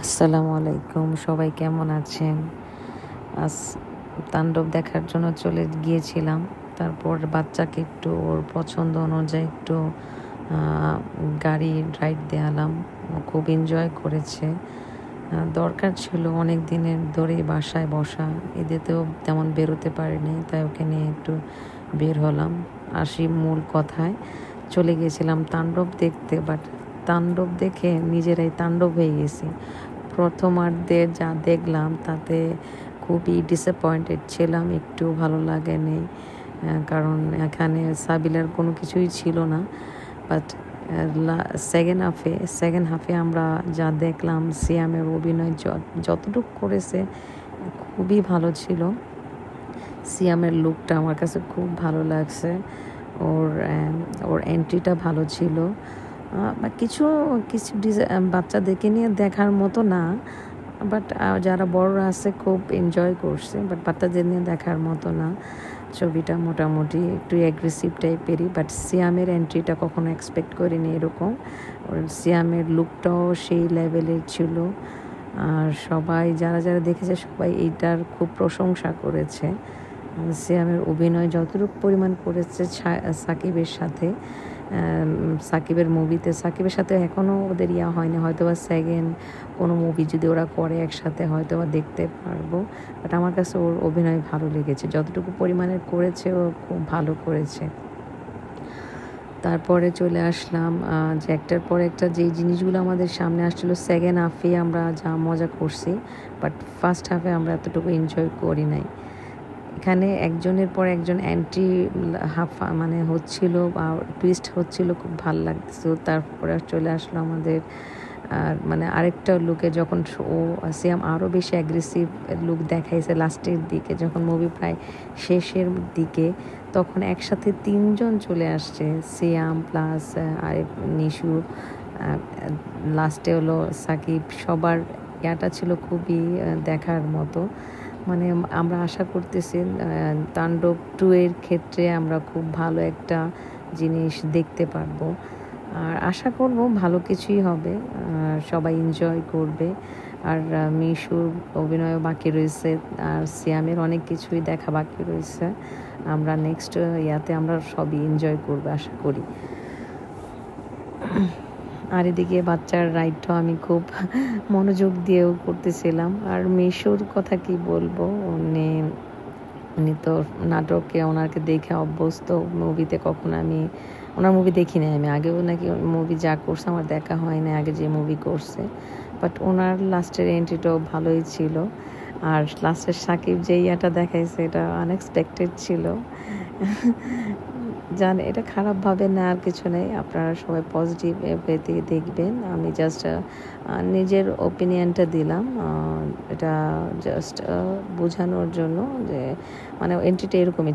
আসসালামু আলাইকুম, সবাই কেমন আছেন? আজ তাণ্ডব দেখার জন্য চলে গিয়েছিলাম। তারপর বাচ্চাকে একটু ওর পছন্দ অনুযায়ী একটু গাড়ি রাইড দেয়ালাম। ও খুব এনজয় করেছে। দরকার ছিল অনেক দিনের ধরেই বাসায় বসা, ঈদেতেও তেমন বেরোতে পারিনি, তাই ওকে নিয়ে একটু বের হলাম। আসি মূল কথায়, চলে গিয়েছিলাম তাণ্ডব দেখতে, বাট তাণ্ডব দেখে নিজেরাই তাণ্ডব হয়ে গেছি। প্রথমার্ধে যা দেখলাম তাতে খুবই ডিসঅ্যাপয়েন্টেড ছিলাম, একটু ভালো লাগেনি। কারণ এখানে সাবিলার কোনো কিছুই ছিল না। বাট সেকেন্ড হাফে আমরা যা দেখলাম, সিয়ামের অভিনয় যতটুকু করেছে খুবই ভালো ছিল। সিয়ামের লুকটা আমার কাছে খুব ভালো লাগছে। ওর এন্ট্রিটা ভালো ছিল। কিছু কিছু বাচ্চাদেরকে নিয়ে দেখার মতো না, বাট যারা বড়রা আছে খুব এনজয় করছে, বাট বাচ্চাদের নিয়ে দেখার মতো না। ছবিটা মোটামুটি একটু অ্যাগ্রেসিভ টাইপেরই, বাট সিয়ামের এন্ট্রিটা কখনো এক্সপেক্ট করিনি এরকম। ওর সিয়ামের লুকটাও সেই লেভেলের ছিল। আর সবাই যারা যারা দেখেছে সবাই এইটার খুব প্রশংসা করেছে। সিয়ামের অভিনয় যতটুকু পরিমাণ করেছে সাকিবের সাথে, সাকিবের মুভিতে সাকিবের সাথে এখনও ওদের হয়নি, হয়তো বা সেকেন্ড কোনো মুভি যদি ওরা করে একসাথে হয়তো বা দেখতে পারবো। বাট আমার কাছে ওর অভিনয় ভালো লেগেছে, যতটুকু পরিমাণের করেছে ও খুব ভালো করেছে। তারপরে চলে আসলাম যে একটার পর একটা যেই জিনিসগুলো আমাদের সামনে আসছিলো, সেকেন্ড হাফে আমরা যা মজা করছি, বাট ফার্স্ট হাফে আমরা এতটুকু এনজয় করি নাই। এখানে একজনের পর একজন অ্যান্টি মানে হচ্ছিল বা টুইস্ট হচ্ছিল, খুব ভালো লাগছিল। তারপরে চলে আসলো আমাদের মানে আরেকটা লুকে, যখন ও সিয়াম আরও বেশি অ্যাগ্রেসিভ লুক দেখাইছে লাস্টের দিকে, যখন মুভি প্রায় শেষের দিকে, তখন একসাথে তিনজন চলে আসছে, সিয়াম প্লাস আরেক নিশু, লাস্টে হলো সাকিব। সবার ইয়াটা ছিল খুবই দেখার মতো। মানে আমরা আশা করতেছি তাণ্ডব 2 এর ক্ষেত্রে আমরা খুব ভালো একটা জিনিস দেখতে পারবো। আর আশা করব ভালো কিছুই হবে, সবাই এনজয় করবে। আর মিশুর অভিনয়ও বাকি রয়েছে, আর সিয়ামের অনেক কিছুই দেখা বাকি রয়েছে। আমরা নেক্সট ইয়াতে আমরা সবই এনজয় করবো আশা করি। আর এদিকে বাচ্চার রাইডটাও আমি খুব মনোযোগ দিয়েও করতেছিলাম। আর মিশুর কথা কি বলবো, উনি তো নাটকে ওনাকে দেখে অভ্যস্ত, মুভিতে কখনো আমি ওনার মুভি দেখি নাই। আমি আগেও নাকি মুভি যা করছে আমার দেখা হয় না, আগে যে মুভি করছে, বাট ওনার লাস্টের এন্ট্রিটাও ভালোই ছিল। আর লাস্টের সাকিব যে ইয়াটা দেখাইছে এটা আনএক্সপেক্টেড ছিল। জান এটা খারাপভাবে নেওয়ার কিছু নেই, আপনারা সবাই পজিটিভ ওয়েতে দেখবেন। আমি জাস্ট নিজের ওপিনিয়নটা দিলাম, এটা জাস্ট বোঝানোর জন্য যে মানে এন্ট্রিটা এরকমই।